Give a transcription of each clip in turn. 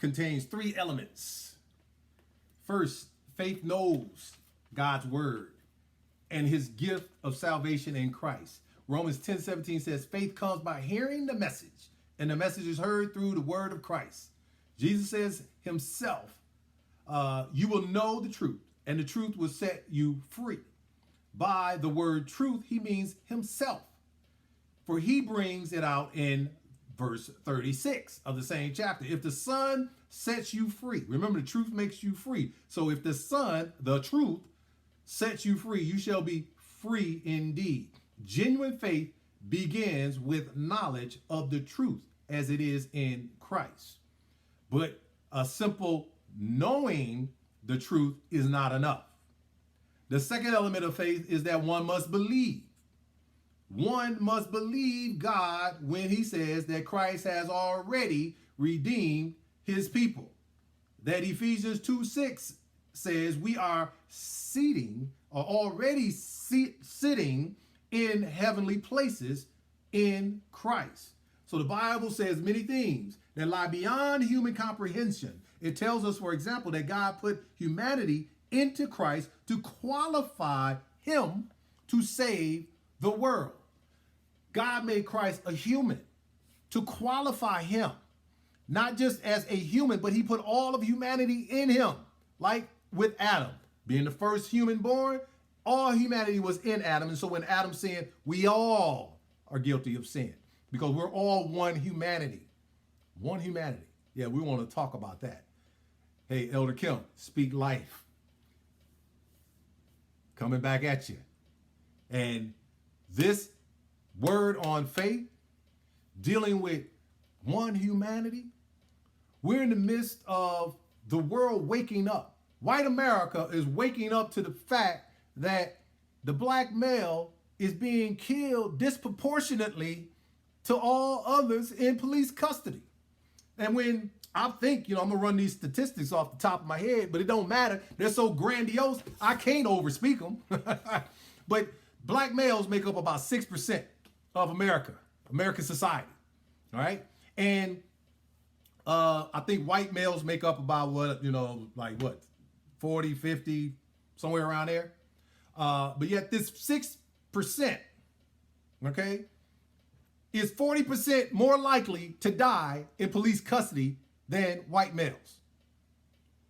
contains three elements. First, faith knows God's word and his gift of salvation in Christ. Romans 10:17 says, faith comes by hearing the message, and the message is heard through the word of Christ. Jesus says himself, you will know the truth, and the truth will set you free. By the word truth, he means himself. For he brings it out in verse 36 of the same chapter. If the Son sets you free, remember the truth makes you free. So if the Son, the truth, sets you free, you shall be free indeed. Genuine faith begins with knowledge of the truth as it is in Christ. But a simple knowing the truth is not enough. The second element of faith is that one must believe. One must believe God when he says that Christ has already redeemed his people. That Ephesians 2:6 says we are already sitting in heavenly places in Christ. So the Bible says many things that lie beyond human comprehension. It tells us, for example, that God put humanity into Christ to qualify him to save the world. God made Christ a human to qualify him, not just as a human, but he put all of humanity in him. Like with Adam, being the first human born, all humanity was in Adam. And so when Adam sinned, we all are guilty of sin because we're all one humanity. One humanity. Yeah, we want to talk about that. Hey, Elder Kemp, speak life. Coming back at you. And this word on faith, dealing with one humanity, we're in the midst of the world waking up. White America is waking up to the fact that the black male is being killed disproportionately to all others in police custody. And when I think, I'm gonna run these statistics off the top of my head, but it don't matter. They're so grandiose, I can't overspeak them. But black males make up about 6% of American society, all right? And I think white males make up about 40, 50, somewhere around there. But yet this 6%, okay, is 40% more likely to die in police custody than white males.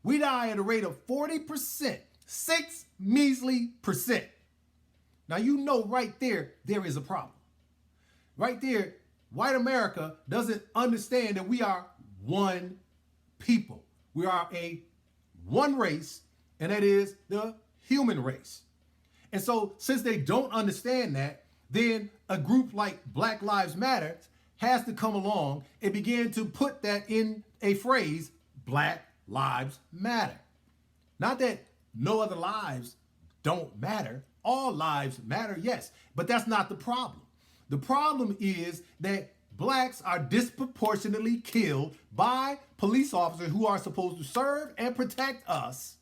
We die at a rate of 40%, 6 measly percent. Now, right there is a problem. Right there, white America doesn't understand that we are one people. We are one race, and that is the human race. And so since they don't understand that, then a group like Black Lives Matter has to come along and begin to put that in a phrase, Black Lives Matter. Not that no other lives don't matter. All lives matter, yes, but that's not the problem. The problem is that blacks are disproportionately killed by police officers who are supposed to serve and protect us.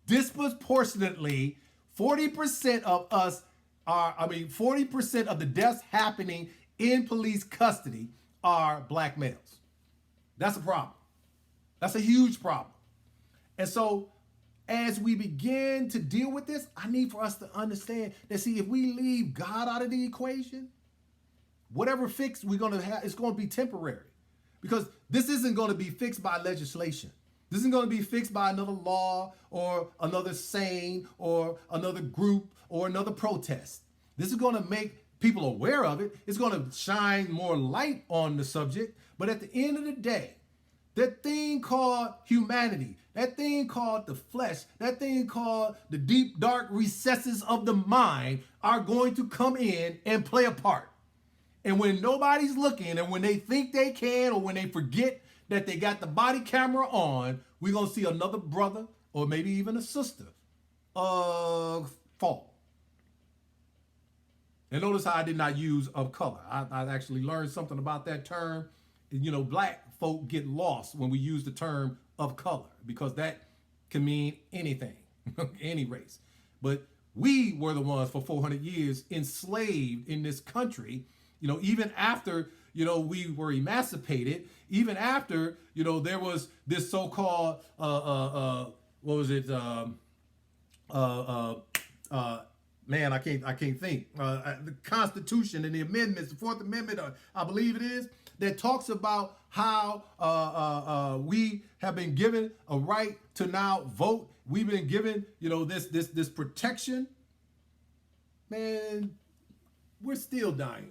Disproportionately, 40% of 40% of the deaths happening in police custody are black males. That's a problem. That's a huge problem. And so as we begin to deal with this, I need for us to understand that, see, if we leave God out of the equation, whatever fix we're going to have, it's going to be temporary. Because this isn't going to be fixed by legislation. This isn't going to be fixed by another law or another saying or another group or another protest. This is going to make people aware of it. It's going to shine more light on the subject. But at the end of the day, that thing called humanity, that thing called the flesh, that thing called the deep, dark recesses of the mind are going to come in and play a part. And when nobody's looking and when they think they can or when they forget that they got the body camera on, we're going to see another brother or maybe even a sister fall. And notice how I did not use of color. I actually learned something about that term. Black folk get lost when we use the term of color because that can mean anything, any race. But we were the ones for 400 years enslaved in this country, even after, we were emancipated, even after, there was this so-called, what was it? Man, I can't think. The Constitution and the amendments, the Fourth Amendment, I believe it is, that talks about how we have been given a right to now vote. We've been given, this protection. Man, we're still dying.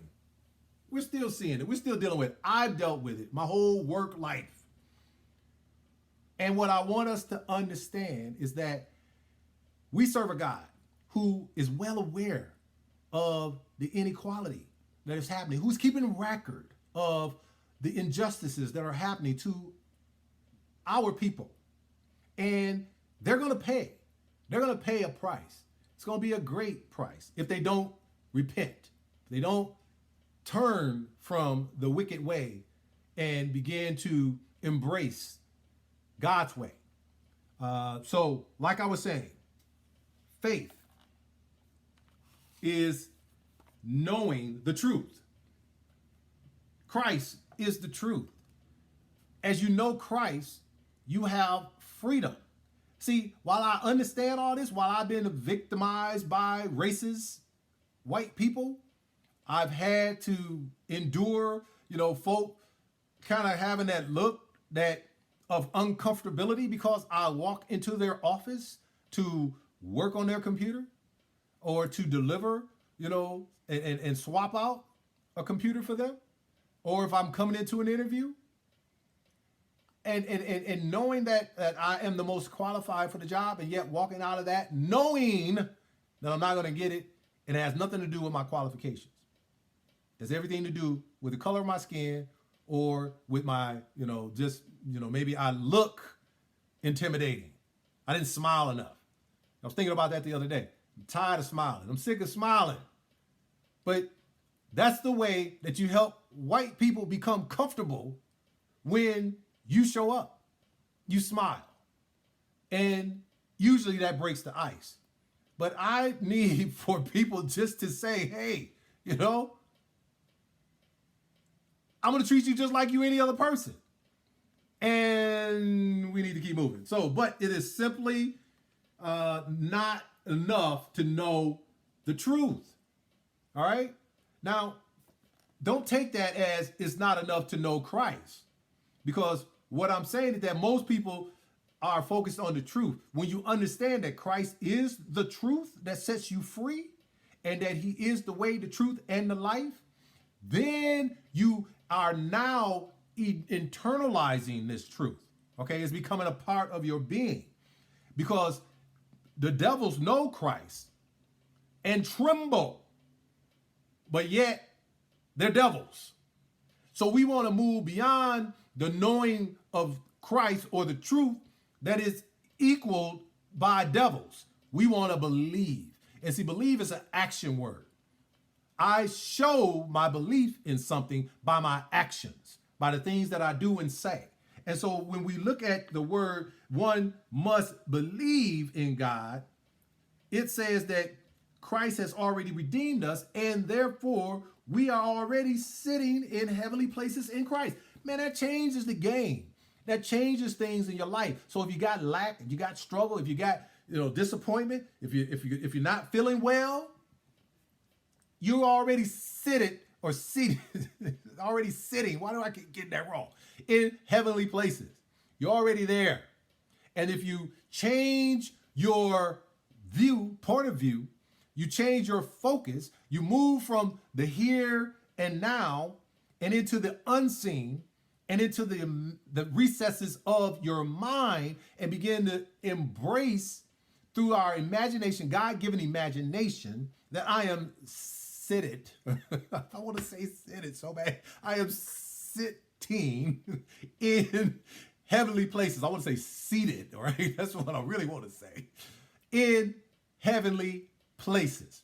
We're still seeing it. We're still dealing with it. I've dealt with it my whole work life. And what I want us to understand is that we serve a God who is well aware of the inequality that is happening, who's keeping record of the injustices that are happening to our people. And they're going to pay. They're going to pay a price. It's going to be a great price if they don't repent. If they don't turn from the wicked way and begin to embrace God's way. So, like I was saying, faith is knowing the truth. Christ is the truth. As you know Christ, you have freedom. See, while I understand all this, while I've been victimized by racist white people, I've had to endure, folk kind of having that look of uncomfortability because I walk into their office to work on their computer or to deliver, and swap out a computer for them, or if I'm coming into an interview. And knowing that I am the most qualified for the job, and yet walking out of that knowing that I'm not going to get it, and it has nothing to do with my qualifications. It has everything to do with the color of my skin or with my, maybe I look intimidating. I didn't smile enough. I was thinking about that the other day. I'm tired of smiling. I'm sick of smiling. But that's the way that you help white people become comfortable when you show up, you smile, and usually that breaks the ice. But I need for people just to say, hey, I'm going to treat you just like you any other person. And we need to keep moving. So, but it is simply not enough to know the truth. All right? Now, don't take that as it's not enough to know Christ. Because what I'm saying is that most people are focused on the truth. When you understand that Christ is the truth that sets you free, and that he is the way, the truth, and the life, then you are now internalizing this truth. Okay, it's becoming a part of your being. Because the devils know Christ and tremble, but yet they're devils. So we want to move beyond the knowing of Christ or the truth that is equaled by devils. We want to believe. And see, believe is an action word. I show my belief in something by my actions, by the things that I do and say. And so when we look at the word, one must believe in God, it says that Christ has already redeemed us, and therefore we are already sitting in heavenly places in Christ. Man, that changes the game. That changes things in your life. So if you got lack, if you got struggle, if you got disappointment, if you're not feeling well, you're already seated. Already sitting. Why do I keep getting that wrong? In heavenly places. You're already there. And if you change your point of view, you change your focus, you move from the here and now and into the unseen and into the recesses of your mind, and begin to embrace through our imagination, God-given imagination, that I am seated. I want to say seated so bad. I am sitting in heavenly places. I want to say seated, all right? That's what I really want to say. In heavenly places.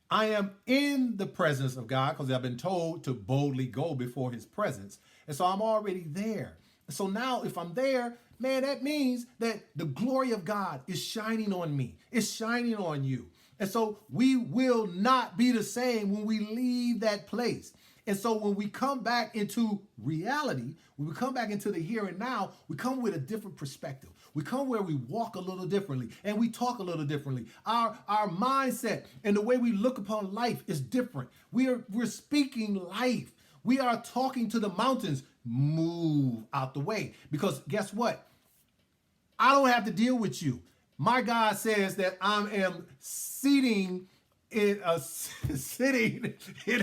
I am in the presence of God because I've been told to boldly go before his presence. And so I'm already there. So now if I'm there, man, that means that the glory of God is shining on me. It's shining on you. And so we will not be the same when we leave that place. And so when we come back into reality, when we come back into the here and now, we come with a different perspective. We come where we walk a little differently and we talk a little differently. Our mindset and the way we look upon life is different. We're speaking life. We are talking to the mountains, move out the way. Because guess what? I don't have to deal with you. My God says that I am sitting in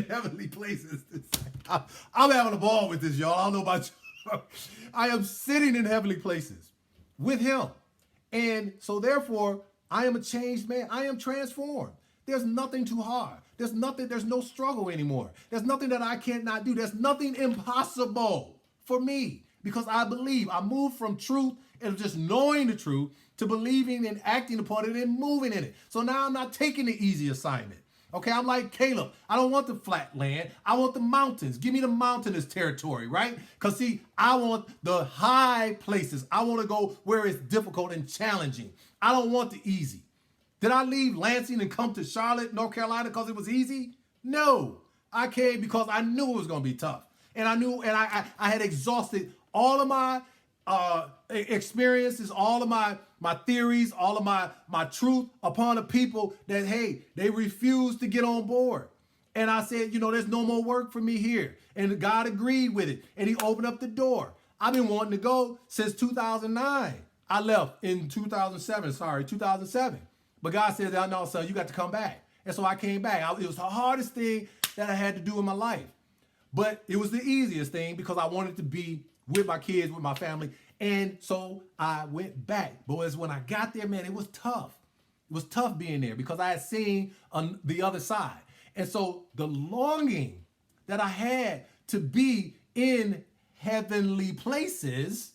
heavenly places. I'm having a ball with this, y'all. I don't know about you. I am sitting in heavenly places with him. And so therefore, I am a changed man. I am transformed. There's nothing too hard. There's no struggle anymore. There's nothing that I cannot do. There's nothing impossible for me because I believe. I moved from truth and just knowing the truth to believing and acting upon it and moving in it. So now I'm not taking the easy assignment. Okay, I'm like Caleb. I don't want the flat land. I want the mountains. Give me the mountainous territory, right? Because see, I want the high places. I want to go where it's difficult and challenging. I don't want the easy. Did I leave Lansing and come to Charlotte, North Carolina because it was easy? No, I came because I knew it was going to be tough. And I knew, and I had exhausted all of my experiences, all of my theories, all of my truth upon the people that, hey, they refused to get on board. And I said, there's no more work for me here. And God agreed with it. And he opened up the door. I've been wanting to go since 2009. I left in 2007. But God said, no, son, you got to come back. And so I came back. It was the hardest thing that I had to do in my life. But it was the easiest thing because I wanted to be with my kids, with my family. And so I went back. Boys, when I got there, man, it was tough. It was tough being there because I had seen on the other side. And so the longing that I had to be in heavenly places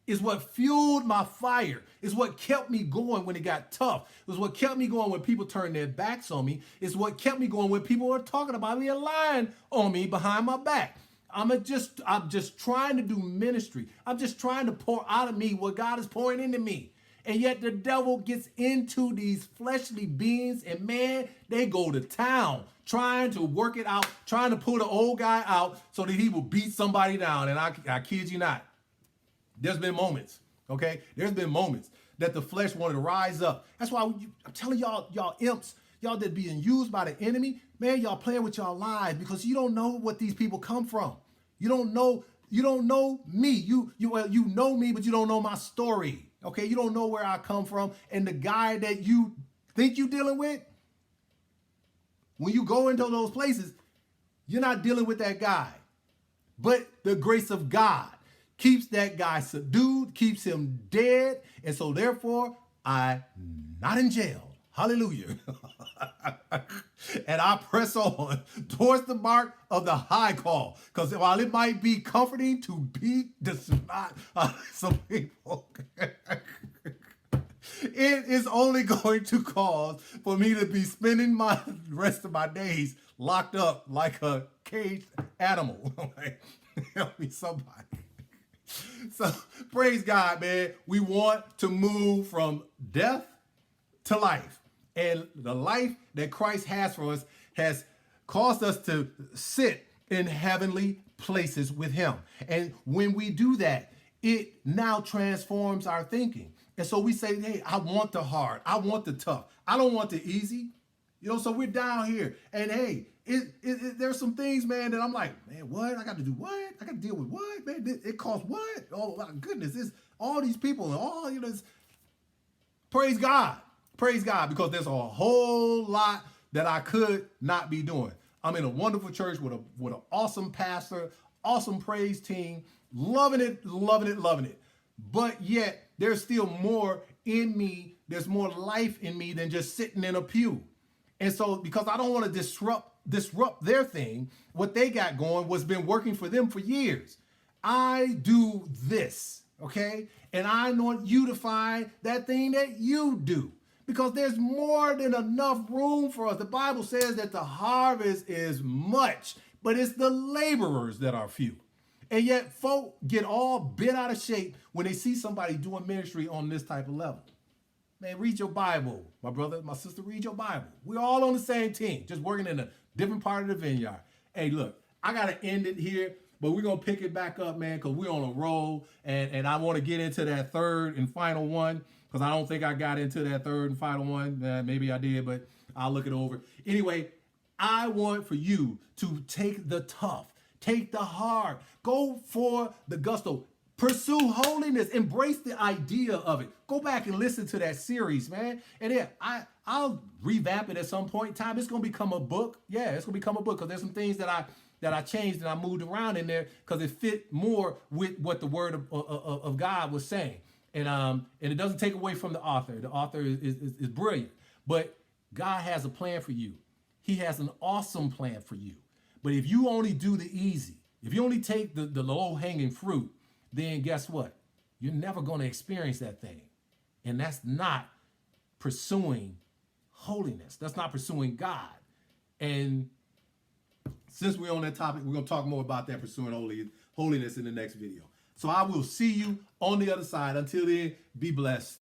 is what fueled my fire. Is what kept me going when it got tough. It was what kept me going when people turned their backs on me. It's what kept me going when people were talking about me and lying on me behind my back. I'm just trying to do ministry. I'm just trying to pour out of me what God is pouring into me. And yet the devil gets into these fleshly beings and man, they go to town trying to work it out, trying to pull the old guy out so that he will beat somebody down. And I kid you not. There's been moments, okay? There's been moments that the flesh wanted to rise up. That's why I'm telling y'all imps, y'all that being used by the enemy, man, y'all playing with y'all lives because you don't know what these people come from. You don't know me. You know me, but you don't know my story. Okay, you don't know where I come from. And the guy that you think you're dealing with, when you go into those places, you're not dealing with that guy. But the grace of God keeps that guy subdued, keeps him dead. And so therefore, I'm not in jail. Hallelujah. And I press on towards the mark of the high call. Because while it might be comforting to beat the snot out of some people, it is only going to cause for me to be spending my rest of my days locked up like a caged animal. Help me somebody. So praise God, man. We want to move from death to life. And the life that Christ has for us has caused us to sit in heavenly places with him. And when we do that, it now transforms our thinking. And so we say, hey, I want the hard. I want the tough. I don't want the easy. So we're down here. And hey, there's some things, man, that I'm like, man, what? I got to do what? I got to deal with what? Man, it costs what? Oh, my goodness. It's all these people and all, praise God. Praise God, because there's a whole lot that I could not be doing. I'm in a wonderful church with an awesome pastor, awesome praise team, loving it. But yet there's still more in me. There's more life in me than just sitting in a pew. And so because I don't want to disrupt their thing, what they got going was been working for them for years. I do this, okay? And I want you to find that thing that you do. Because there's more than enough room for us. The Bible says that the harvest is much, but it's the laborers that are few. And yet folk get all bent out of shape when they see somebody doing ministry on this type of level. Man, read your Bible, my brother, my sister, read your Bible. We're all on the same team, just working in a different part of the vineyard. Hey, look, I got to end it here, but we're going to pick it back up, man, because we're on a roll. And I want to get into that third and final one, because I don't think I got into that third and final one. Maybe I did, but I'll look it over. Anyway, I want for you to take the tough, take the hard, go for the gusto. Pursue holiness. Embrace the idea of it. Go back and listen to that series, man. And then I'll revamp it at some point in time. It's going to become a book. Yeah, it's going to become a book, because there's some things that I changed and I moved around in there because it fit more with what the word of God was saying. And it doesn't take away from the author. The author is brilliant. But God has a plan for you. He has an awesome plan for you. But if you only do the easy, if you only take the low-hanging fruit, then guess what? You're never going to experience that thing. And that's not pursuing holiness. That's not pursuing God. And since we're on that topic, we're going to talk more about that, pursuing holiness, in the next video. So I will see you on the other side. Until then, be blessed.